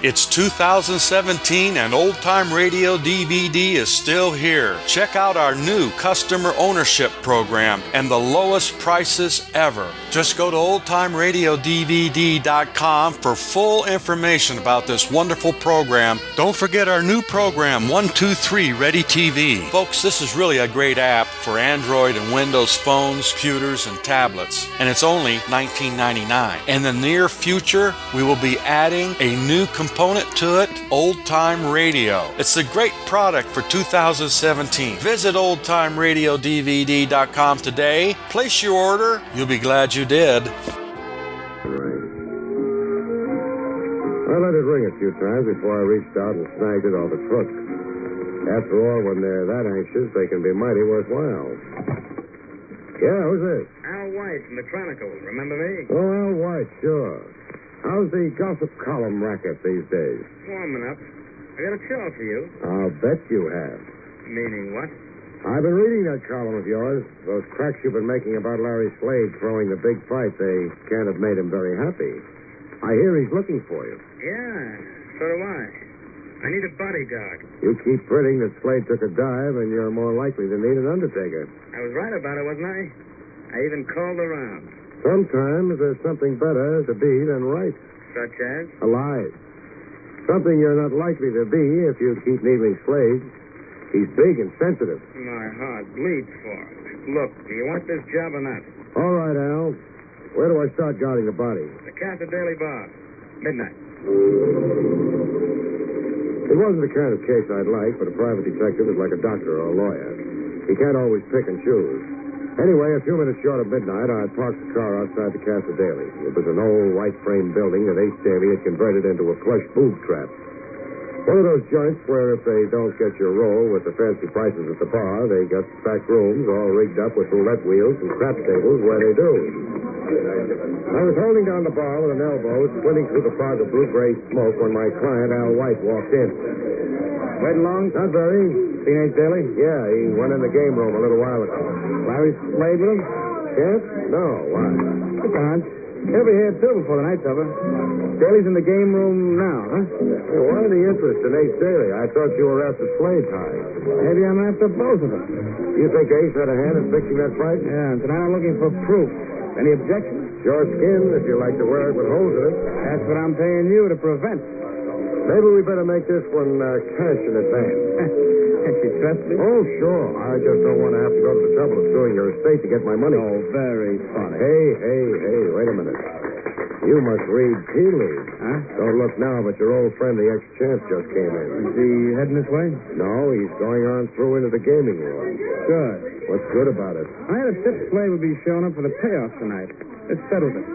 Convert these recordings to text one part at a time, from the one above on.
It's 2017 and Old Time Radio DVD is still here. Check out our new customer ownership program and the lowest prices ever. Just go to oldtimeradiodvd.com for full information about this wonderful program. Don't forget our new program, 123 Ready TV. Folks, this is really a great app for Android and Windows phones, computers, and tablets, and it's only $19.99. In the near future, we will be adding a new component to it, Old Time Radio. It's a great product for 2017. Visit oldtimeradiodvd.com today. Place your order. You'll be glad you did. I let it ring a few times before I reached out and snagged it off the truck. After all, when they're that anxious, they can be mighty worthwhile. Yeah, who's this? Al White from the Chronicle. Remember me? Oh, Al White, sure. How's the gossip column racket these days? Warming up. I got a show for you. I'll bet you have. Meaning what? I've been reading that column of yours. Those cracks you've been making about Larry Slade throwing the big fight, they can't have made him very happy. I hear he's looking for you. Yeah, so do I. I need a bodyguard. You keep printing that Slade took a dive, and you're more likely to need an undertaker. I was right about it, wasn't I? I even called around. Sometimes there's something better to be than right. Such as? Alive. Something you're not likely to be if you keep needling Slade. He's big and sensitive. My heart bleeds for him. Look, do you want this job or not? All right, Al. Where do I start guarding the body? The Casa Daily Bar. Midnight. It wasn't the kind of case I'd like, but a private detective is like a doctor or a lawyer. He can't always pick and choose. Anyway, a few minutes short of midnight, I parked the car outside the Casa Daily. It was an old white-frame building that Ace Daly had converted into a plush boob trap. One of those joints where if they don't get your roll with the fancy prices at the bar, they got back rooms all rigged up with roulette wheels and crap tables where they do. I was holding down the bar with an elbow, splitting through the fog of blue-gray smoke when my client, Al White, walked in. Waiting long? Not very. Seen Ace Daly? Yeah, he went in the game room a little while ago. Larry Slade with him? Yes? No, why? Come on. He'll be here, too, before the night's over. Daly's in the game room now, huh? Hey, why the interest in Ace Daly? I thought you were after Slade's hide. Maybe I'm after both of them. You think Ace had a hand in fixing that fight? Yeah, and tonight I'm looking for proof. Any objections? Your skin, if you like to wear it with holes in it. That's what I'm paying you to prevent. Maybe we better make this one cash in advance. You trust me? Oh, sure. I just don't want to have to go to the trouble of suing your estate to get my money. Oh, very funny. Hey, wait a minute. You must read tea leaves. Huh? Don't look now, but your old friend, the ex-champ, just came in. Is he heading this way? No, he's going on through into the gaming room. Good. What's good about it? I had a tip Slade would be showing up for the payoff tonight. It settled it.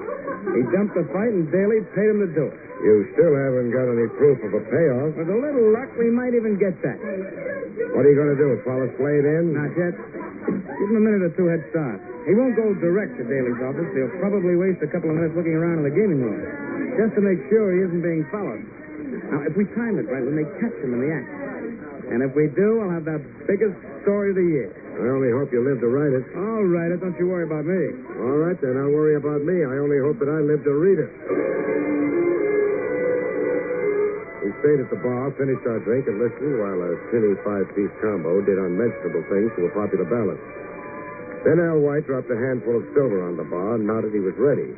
He jumped the fight, and Daly paid him to do it. You still haven't got any proof of a payoff. With a little luck, we might even get that. What are you going to do, follow Slade in? Not yet. Give him a minute or two head start. He won't go direct to Daly's office. He'll probably waste a couple of minutes looking around in the gaming room, just to make sure he isn't being followed. Now, if we time it right, we may catch him in the act. And if we do, I'll have the biggest story of the year. I only hope you live to write it. I'll write it. Don't you worry about me. All right, then. I'll worry about me. I only hope that I live to read it. We stayed at the bar, finished our drink, and listened while a tinny five-piece combo did unmentionable things to a popular ballad. Then Al White dropped a handful of silver on the bar and nodded he was ready.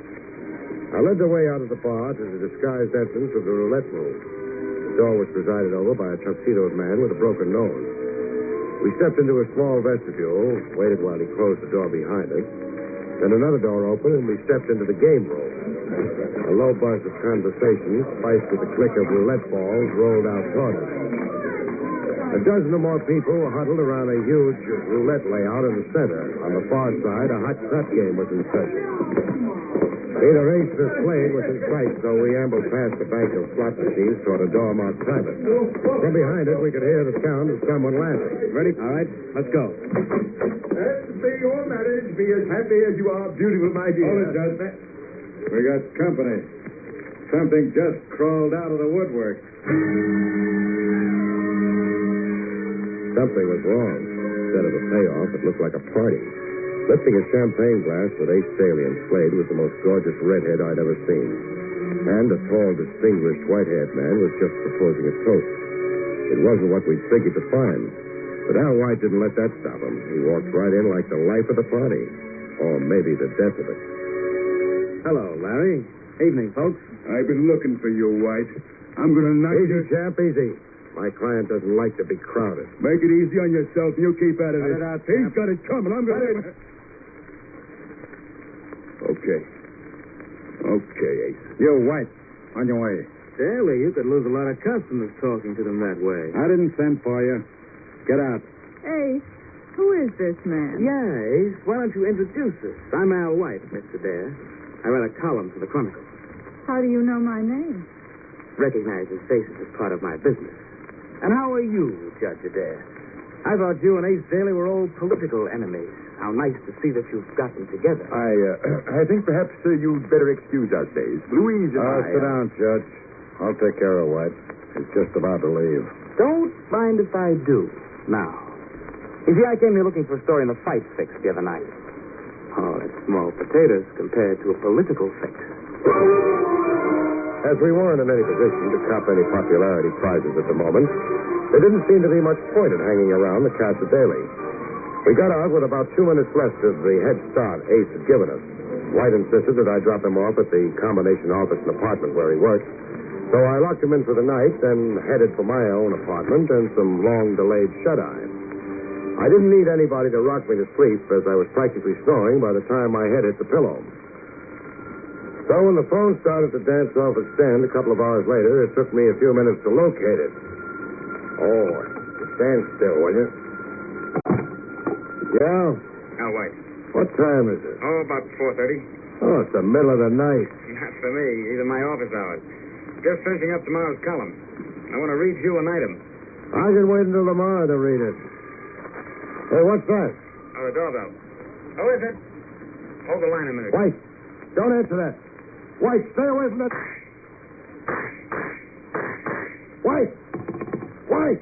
I led the way out of the bar to the disguised entrance of the roulette room. The door was presided over by a tuxedoed man with a broken nose. We stepped into a small vestibule, waited while he closed the door behind us. Then another door opened, and we stepped into the game room. A low buzz of conversation, spiced with the click of roulette balls, rolled out toward us. A dozen or more people were huddled around a huge roulette layout in the center. On the far side, a hot shot game was in session. Either Ace or Slade was in sight, so we ambled past the bank of slot machines toward a door marked private. From behind it, we could hear the sound of someone laughing. Ready? All right, let's go. May your marriage be as happy as you are beautiful, my dear. Hold it, Judge. We got company. Something just crawled out of the woodwork. Something was wrong. Instead of a payoff, it looked like a party. Lifting a champagne glass with Ace Daly and Slade was the most gorgeous redhead I'd ever seen. And a tall, distinguished, white-haired man was just proposing a toast. It wasn't what we'd figured to find. But Al White didn't let that stop him. He walked right in like the life of the party. Or maybe the death of it. Hello, Larry. Evening, folks. I've been looking for you, White. I'm going to knock Easy, you... chap, easy. My client doesn't like to be crowded. Make it easy on yourself, and you keep out of Cut this. it out, He's Champ. got it coming. I'm going to... Okay. Okay, Ace. You, White. On your way. Daly, you could lose a lot of customers talking to them that way. I didn't send for you. Get out. Ace, who is this man? Yeah, Ace. Why don't you introduce us? I'm Al White, Mr. Dare. I write a column for the Chronicle. How do you know my name? Recognizing faces is part of my business. And how are you, Judge Adair? I thought you and Ace Daly were old political enemies. How nice to see that you've gotten together. I think perhaps you'd better excuse us, Ace. Louise and I... Sit down, Judge. I'll take care of White. He's just about to leave. Don't mind if I do. Now, you see, I came here looking for a story in the fight fix the other night. Oh, it's small potatoes compared to a political fix. As we weren't in any position to cop any popularity prizes at the moment, there didn't seem to be much point in hanging around the Casa Daily. We got out with about 2 minutes left of the head start Ace had given us. White insisted that I drop him off at the combination office and apartment where he worked. So I locked him in for the night, then headed for my own apartment and some long-delayed shut-eye. I didn't need anybody to rock me to sleep, as I was practically snoring by the time my head hit the pillow. So when the phone started to dance off its stand a couple of hours later, it took me a few minutes to locate it. Oh, stand still, will you? Yeah? Al White. What time is it? Oh, about 4:30. Oh, it's the middle of the night. Not for me. These are my office hours. Just finishing up tomorrow's column. I want to read you an item. I can wait until tomorrow to read it. Hey, what's that? Oh, the doorbell. Who is it? Hold the line a minute. White, don't answer that. White, stay away from that. White! White!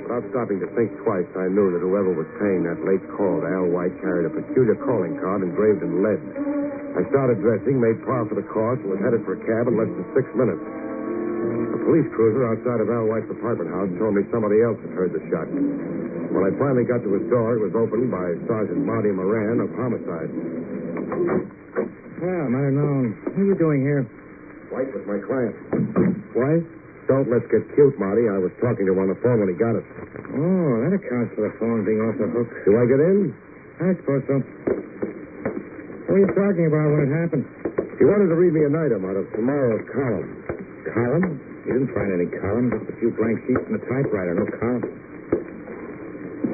Without stopping to think twice, I knew that whoever was paying that late call to Al White carried a peculiar calling card engraved in lead. I started dressing, made par for the course, and was headed for a cab in less than 6 minutes. A police cruiser outside of Al White's apartment house told me somebody else had heard the shot. When I finally got to his door, it was opened by Sergeant Marty Moran of Homicide. Well, I might have known. What are you doing here? White was my client. White? Don't let's get cute, Marty. I was talking to him on the phone when he got us. Oh, that accounts for the phone being off the hook. Do I get in? I suppose so. What were you talking about when it happened? He wanted to read me an item out of tomorrow's column. Column? You didn't find any column. Just a few blank sheets and a typewriter. No column.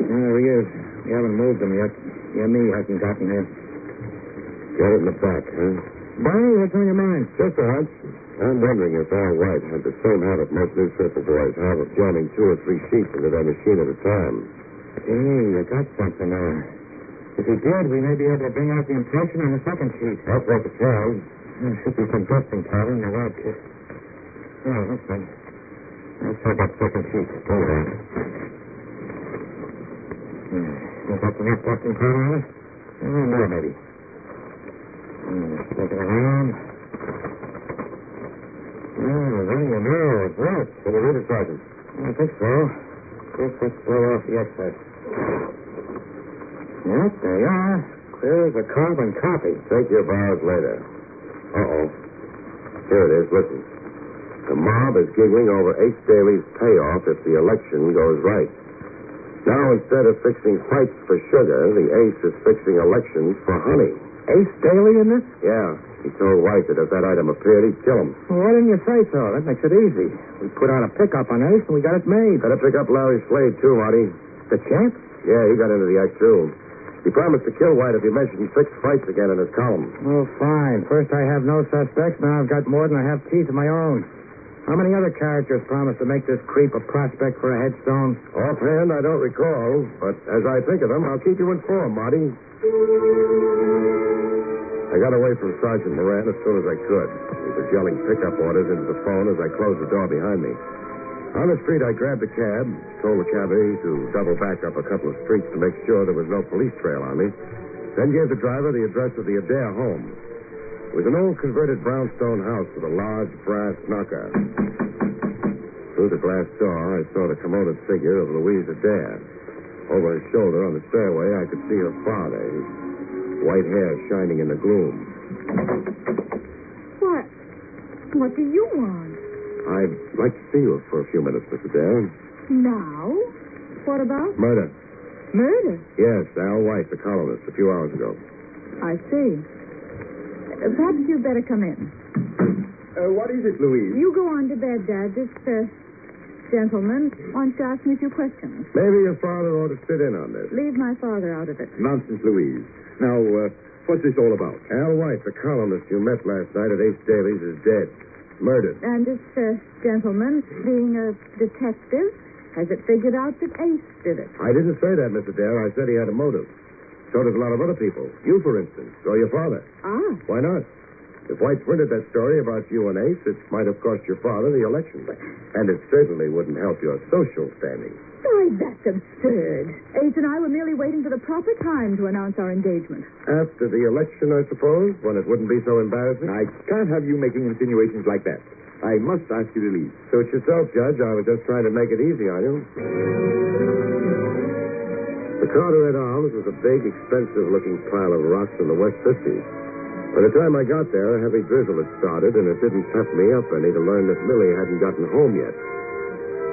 There he is. We haven't moved him yet. Me hasn't gotten here. Got it in the back, huh? Barney, what's on your mind? Just a hunch. I'm wondering if Al White had the same habit most newspaper boys have of jamming 2 or 3 sheets into their machine at a time. Hey, you got something there. If he did, we may be able to bring out the impression on the second sheet. That's what it sounds. There should be some dusting powder in the lab kit. Oh, okay. Let's have that second sheet. All right. You got some enough dusting powder on it? More, maybe. Look around. Then you know it's right. Can you read it, Sergeant? I think so. Just let's blow off the excess. Yep, there you are. Clear as a carbon copy. Take your bars later. Uh-oh. Here it is. Listen. The mob is giggling over Ace Daly's payoff if the election goes right. Now, instead of fixing fights for sugar, the Ace is fixing elections for honey. Ace Daly in this? Yeah. He told White that if that item appeared, he'd kill him. Well, why didn't you say so? That makes it easy. We put out a pickup on Ace, and we got it made. Better pick up Larry Slade, too, Marty. The champ? Yeah, he got into the act, too. He promised to kill White if he mentioned 6 fights again in his column. Well, fine. First I have no suspects, now I've got more than I have teeth of my own. How many other characters promised to make this creep a prospect for a headstone? Offhand, I don't recall, but as I think of them, I'll keep you informed, Marty. I got away from Sergeant Moran as soon as I could. He was yelling pickup orders into the phone as I closed the door behind me. On the street, I grabbed a cab, told the cabbie to double back up a couple of streets to make sure there was no police trail on me, then gave the driver the address of the Adair home. It was an old converted brownstone house with a large brass knocker. Through the glass door, I saw the commoded figure of Louise Adair. Over her shoulder on the stairway, I could see her father, his white hair shining in the gloom. What? What do you want? I'd like to see you for a few minutes, Miss Adair. Now? What about? Murder. Murder? Yes, Al White, the columnist, a few hours ago. I see. Perhaps you'd better come in. What is it, Louise? You go on to bed, Dad. This gentleman wants to ask me a few questions. Maybe your father ought to sit in on this. Leave my father out of it. Nonsense, Louise. Now, what's this all about? Al White, the columnist you met last night at Ace Daly's, is dead. Murdered. And this gentleman, being a detective, has it figured out that Ace did it. I didn't say that, Mr. Dare. I said he had a motive. So does a lot of other people. You, for instance, or your father. Ah. Why not? If White printed that story about you and Ace, it might have cost your father the election. And it certainly wouldn't help your social standing. Why, that's absurd. Ace and I were merely waiting for the proper time to announce our engagement. After the election, I suppose, when it wouldn't be so embarrassing? I can't have you making insinuations like that. I must ask you to leave. Suit yourself, Judge. I was just trying to make it easy on you. The Carteret Arms was a big, expensive-looking pile of rocks in the West 50s. By the time I got there, a heavy drizzle had started, and it didn't pep me up any to learn that Lily hadn't gotten home yet.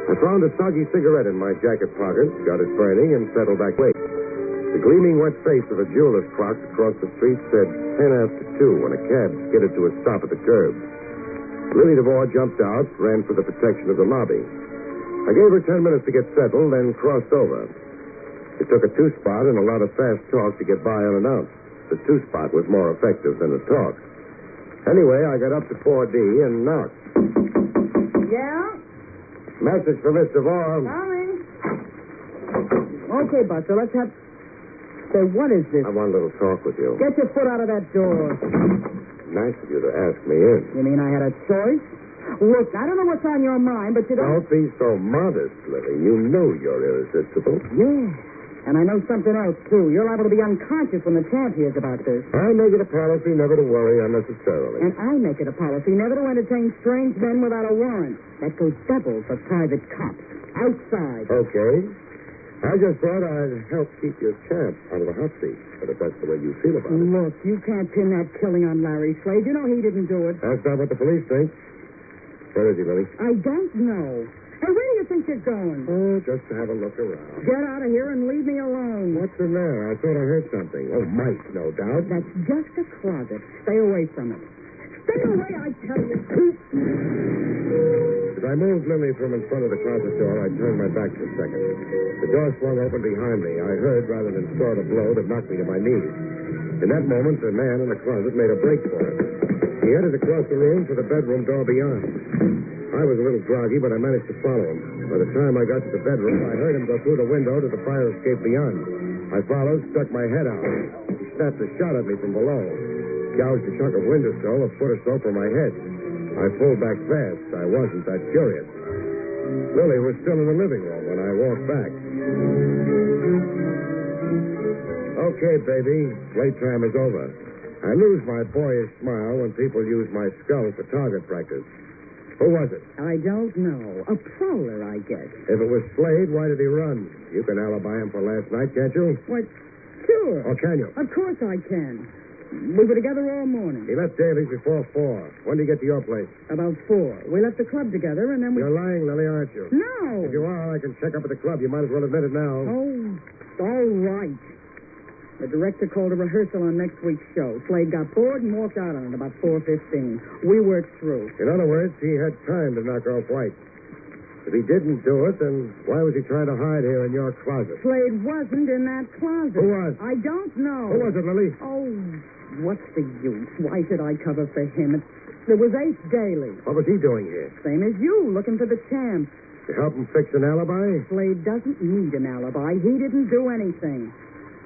I found a soggy cigarette in my jacket pocket, got it burning, and settled back late. The gleaming wet face of a jeweler's clock across the street said 10 after 2 when a cab skidded to a stop at the curb. Lily DeVore jumped out, ran for the protection of the lobby. I gave her 10 minutes to get settled, then crossed over. It took a two-spot and a lot of fast talk to get by unannounced. The two-spot was more effective than the talk. Anyway, I got up to 4D and knocked. Yeah? Message for Miss DeVore. Coming. Okay, Buster, let's have... Say, what is this? I want a little talk with you. Get your foot out of that door. Nice of you to ask me in. You mean I had a choice? Look, I don't know what's on your mind, but you don't... Don't be so modest, Lily. You know you're irresistible. Yeah. And I know something else, too. You're liable to be unconscious when the champ hears about this. I make it a policy never to worry unnecessarily. And I make it a policy never to entertain strange men without a warrant. That goes double for private cops. Outside. Okay. I just thought I'd help keep your champ out of the hot seat. But if that's the way you feel about it. Look, you can't pin that killing on Larry Slade. You know he didn't do it. That's not what the police think. Where is he, Lily? I don't know. Hey, where do you think you're going? Oh, just to have a look around. Get out of here and leave me alone. What's in there? I thought I heard something. Oh, mice, no doubt. That's just a closet. Stay away from it. Stay away, I tell you. As I moved Lily from in front of the closet door, I turned my back for a second. The door swung open behind me. I heard, rather than saw, the blow that knocked me to my knees. In that moment, the man in the closet made a break for it. He headed across the room to the bedroom door beyond. I was a little groggy, but I managed to follow him. By the time I got to the bedroom, I heard him go through the window to the fire escape beyond. I followed, stuck my head out. He snapped a shot at me from below. Gouged a chunk of windowsill a foot or so from my head. I pulled back fast. I wasn't that curious. Lily was still in the living room when I walked back. Okay, baby. Playtime is over. I lose my boyish smile when people use my skull for target practice. Who was it? I don't know. A prowler, I guess. If it was Slade, why did he run? You can alibi him for last night, can't you? What? Sure. Or can you? Of course I can. We were together all morning. He left Daly's before 4. When did he get to your place? About 4. We left the club together, and then we... You're lying, Lily, aren't you? No. If you are, I can check up at the club. You might as well admit it now. Oh, all right. The director called a rehearsal on next week's show. Slade got bored and walked out on it about 4:15. We worked through. In other words, he had time to knock off White. If he didn't do it, then why was he trying to hide here in your closet? Slade wasn't in that closet. Who was? I don't know. Who was it, Lily? Oh, what's the use? Why should I cover for him? It was Ace Daly. What was he doing here? Same as you, looking for the champ. To help him fix an alibi? Slade doesn't need an alibi. He didn't do anything.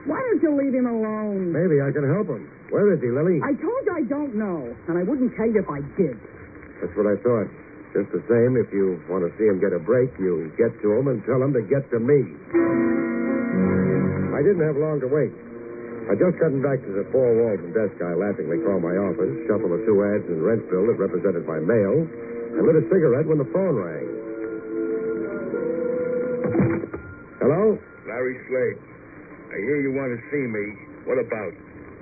Why don't you leave him alone? Maybe I can help him. Where is he, Lily? I told you I don't know, and I wouldn't tell you if I did. That's what I thought. Just the same, if you want to see him get a break, you get to him and tell him to get to me. I didn't have long to wait. I just gotten back to the four walls and desk I laughingly call my office, shuffled the 2 ads in Rentsville that represented my mail, and lit a cigarette when the phone rang. Hello? Larry Slade. I hear you want to see me. What about?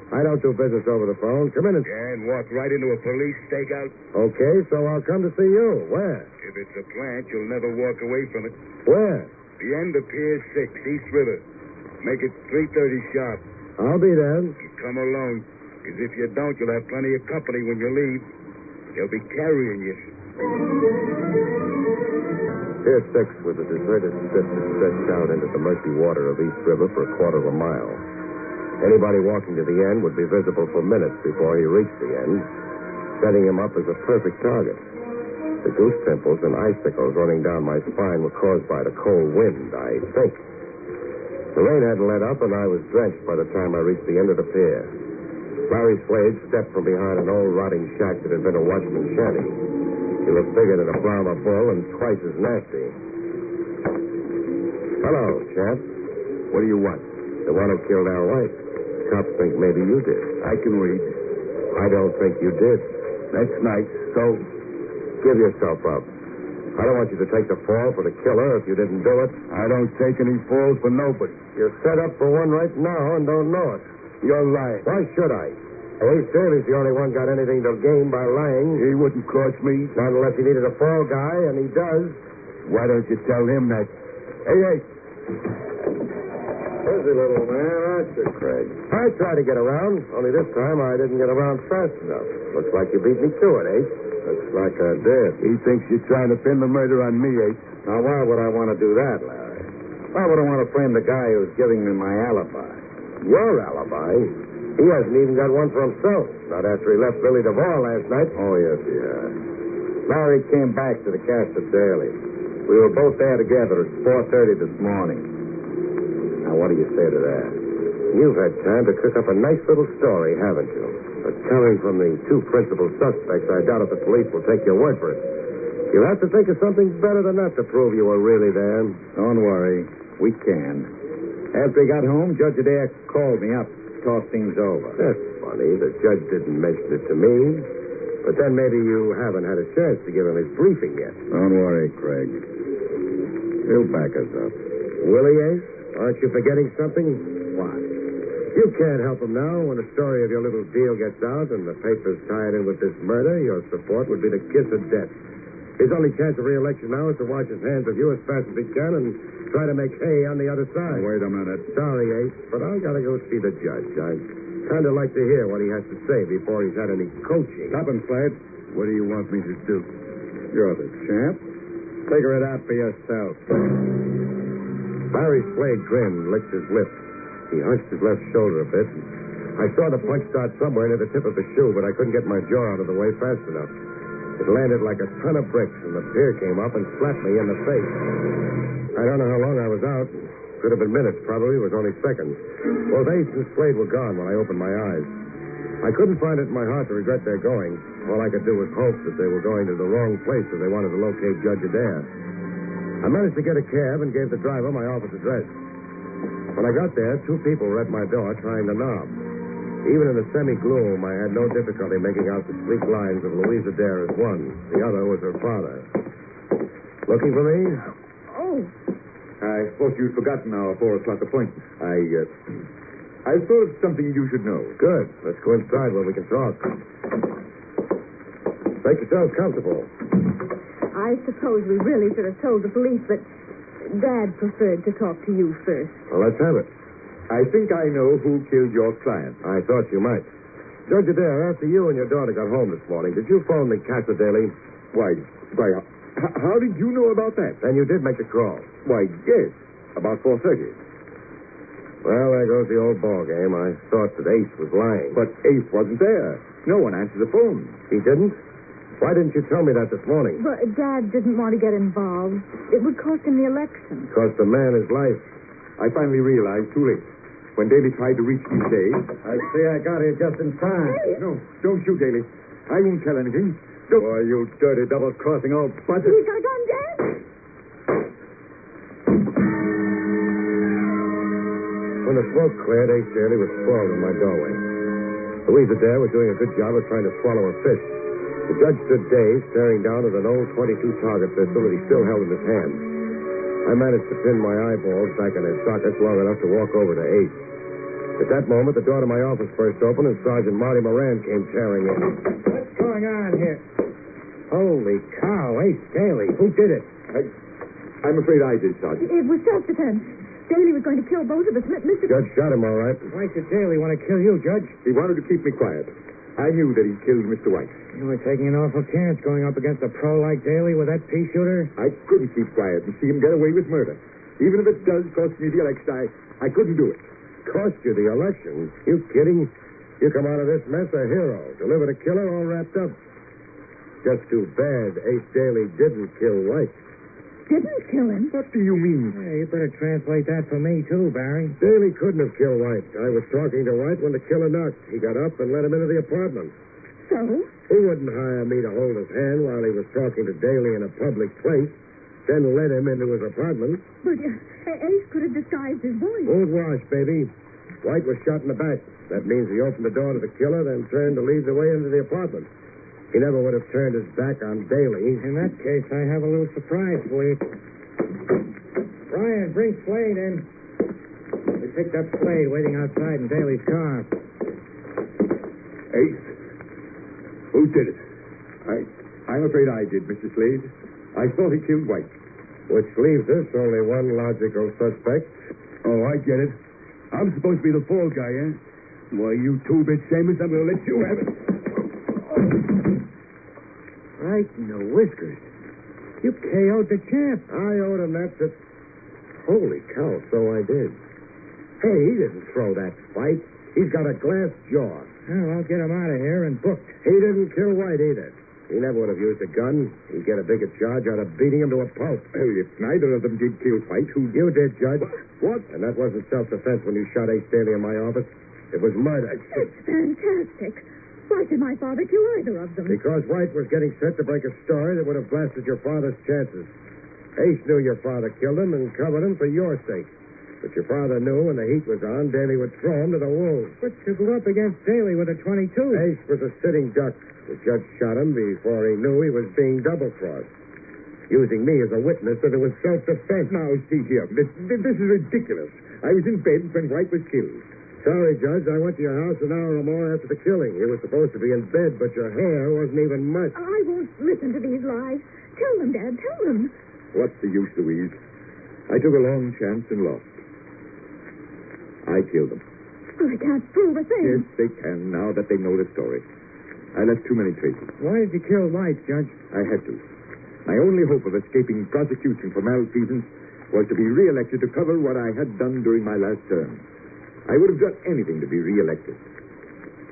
I don't do business over the phone. Come in and... Yeah, and walk right into a police stakeout? Okay, so I'll come to see you. Where? If it's a plant, you'll never walk away from it. Where? The end of Pier 6, East River. Make it 3:30 sharp. I'll be there. You come alone. Because if you don't, you'll have plenty of company when you leave. They'll be carrying you. Pier 6 was a deserted strip that stretched out into the murky water of East River for a quarter of a mile. Anybody walking to the end would be visible for minutes before he reached the end, setting him up as a perfect target. The goose pimples and icicles running down my spine were caused by the cold wind, I think. The rain hadn't let up, and I was drenched by the time I reached the end of the pier. Larry Slade stepped from behind an old rotting shack that had been a watchman's shanty. He looked bigger than a Brahma bull and twice as nasty. Hello, champ. What do you want? The one who killed Al White. Cops think maybe you did. I can read. I don't think you did. That's nice. So, Give yourself up. I don't want you to take the fall for the killer if you didn't do it. I don't take any falls for nobody. You're set up for one right now and don't know it. You're lying. Why should I? Ace Daly's the only one got anything to gain by lying. He wouldn't cross me. Not unless he needed a fall guy, and he does. Why don't you tell him that? Hey, Ace. Busy little man, aren't you, Craig? I tried to get around, only this time I didn't get around fast enough. Looks like you beat me to it, Ace. Looks like I did. He thinks you're trying to pin the murder on me, Ace. Now, why would I want to do that, Larry? Why would I want to frame the guy who's giving me my alibi? Your alibi? He hasn't even got one for himself. Not after he left Billy DeVore last night. Oh, yes, he has. Larry came back to the Castor Daily. We were both there together at 4:30 this morning. Now, what do you say to that? You've had time to cook up a nice little story, haven't you? But coming from the 2 principal suspects, I doubt if the police will take your word for it. You'll have to think of something better than that to prove you were really there. Don't worry. We can. After he got home, Judge Adair called me up to talk things over. That's funny. The judge didn't mention it to me. But then maybe you haven't had a chance to give him his briefing yet. Don't worry, Craig. He'll back us up. Will he, Ace? Aren't you forgetting something? What? You can't help him now. When the story of your little deal gets out and the papers tie it in with this murder, your support would be the kiss of death. His only chance of re-election now is to wash his hands of you as fast as he can and try to make hay on the other side. Wait a minute. Sorry, Ace, but I gotta go see the judge. I'd kind of like to hear what he has to say before he's had any coaching. Stop him, Slade. What do you want me to do? You're the champ. Figure it out for yourself. Larry Slade grinned and licked his lips. He hunched his left shoulder a bit. I saw the punch start somewhere near the tip of the shoe, but I couldn't get my jaw out of the way fast enough. It landed like a ton of bricks, and the pier came up and slapped me in the face. I don't know how long I was out. Could have been minutes, probably. It was only seconds. Both Ace and Slade were gone when I opened my eyes. I couldn't find it in my heart to regret their going. All I could do was hope that they were going to the wrong place if they wanted to locate Judge Adair. I managed to get a cab and gave the driver my office address. When I got there, 2 people were at my door trying the knob. Even in the semi-gloom, I had no difficulty making out the sleek lines of Louise Adair as one. The other was her father. Looking for me? Oh, I suppose you've forgotten our 4 o'clock appointment. I thought of something you should know. Good. Let's go inside where we can talk. Make yourself comfortable. I suppose we really should have told the police, but Dad preferred to talk to you first. Well, let's have it. I think I know who killed your client. I thought you might. Judge Adair, after you and your daughter got home this morning, did you phone the Casa Daily? Why, how did you know about that? Then you did make the call. Why, yes, about 4:30. Well, there goes the old ball game. I thought that Ace was lying. But Ace wasn't there. No one answered the phone. He didn't? Why didn't you tell me that this morning? But Dad didn't want to get involved. It would cost him the election. Cost the man his life. I finally realized too late. When Daly tried to reach me today... I see I got here just in time. No, don't shoot, Daly. I won't tell anything. Don't... Boy, you dirty double-crossing old budget. He's got a gun, Dad? When When the smoke cleared, Ace Daly was sprawled in my doorway. Louise Adair was doing a good job of trying to swallow a fish. The judge stood dazed, staring down at an old .22 target pistol that he still held in his hand. I managed to pin my eyeballs back in their sockets long enough to walk over to Ace. At that moment, the door to my office burst open, and Sergeant Marty Moran came tearing in. What's going on here? Holy cow, Ace Daly. Who did it? I'm afraid I did, Sergeant. It was self-defense. Daly was going to kill both of us. Mr. Judge shot him, all right. Why should Daly want to kill you, Judge? He wanted to keep me quiet. I knew that he'd killed Mr. White. You were taking an awful chance going up against a pro like Daly with that pea shooter. I couldn't keep quiet and see him get away with murder. Even if it does cost me the election, I couldn't do it. Cost you the election? You kidding? You come out of this mess a hero. Delivered a killer all wrapped up. Just too bad Ace Daly didn't kill White. Didn't kill him? What do you mean? Hey, you better translate that for me, too, Barry. Daly couldn't have killed White. I was talking to White when the killer knocked. He got up and let him into the apartment. So? He wouldn't hire me to hold his hand while he was talking to Daly in a public place, then let him into his apartment. But Ace could have disguised his voice. Old wash, baby. White was shot in the back. That means he opened the door to the killer, then turned to lead the way into the apartment. He never would have turned his back on Daly. In that case, I have a little surprise for you. Brian, bring Slade in. We picked up Slade waiting outside in Daly's car. Ace? Who did it? I'm afraid I did, Mr. Slade. I thought he killed White. Which leaves us only one logical suspect. Oh, I get it. I'm supposed to be the fall guy, eh? Why, you two-bit Seamus, I'm going to let you have it. Right in the whiskers. You KO'd the champ. I owed him that to... Holy cow, so I did. Hey, he didn't throw that fight. He's got a glass jaw. Well, I'll get him out of here and booked. He didn't kill White either. He never would have used a gun. He'd get a bigger charge out of beating him to a pulp. Well, if neither of them did kill White, who... You did, Judge. What? And that wasn't self-defense when you shot Ace Daly in my office. It was murder. That's fantastic. Why did my father kill either of them? Because White was getting set to break a story that would have blasted your father's chances. Ace knew your father killed him and covered him for your sake. But your father knew when the heat was on, Daly would throw him to the wolves. But you grew up against Daly with a .22. Ace was a sitting duck. The judge shot him before he knew he was being double-crossed, using me as a witness that it was self-defense. Now, see here. This is ridiculous. I was in bed when White was killed. Sorry, Judge. I went to your house an hour or more after the killing. You were supposed to be in bed, but your hair wasn't even much. I won't listen to these lies. Tell them, Dad. Tell them. What's the use, Louise? I took a long chance and lost. I killed them. Well, they can't prove a thing. Yes, they can, now that they know the story. I left too many traces. Why did you kill White, Judge? I had to. My only hope of escaping prosecution for malfeasance was to be reelected to cover what I had done during my last term. I would have done anything to be reelected.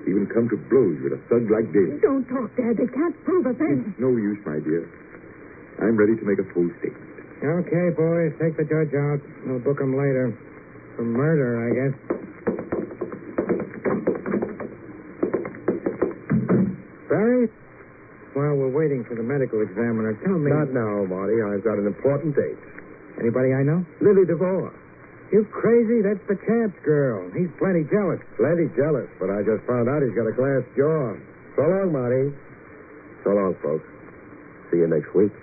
Even come to blows with a thug like Daly. Don't talk, Dad. They can't prove a thing. It's no use, my dear. I'm ready to make a full statement. Okay, boys. Take the judge out. We'll book him later. For murder, I guess. Barry? While we're waiting for the medical examiner, tell me... Not now, Marty. I've got an important date. Anybody I know? Lily DeVore. You crazy? That's the champ's girl. He's plenty jealous. Plenty jealous, but I just found out he's got a glass jaw. So long, Marty. So long, folks. See you next week.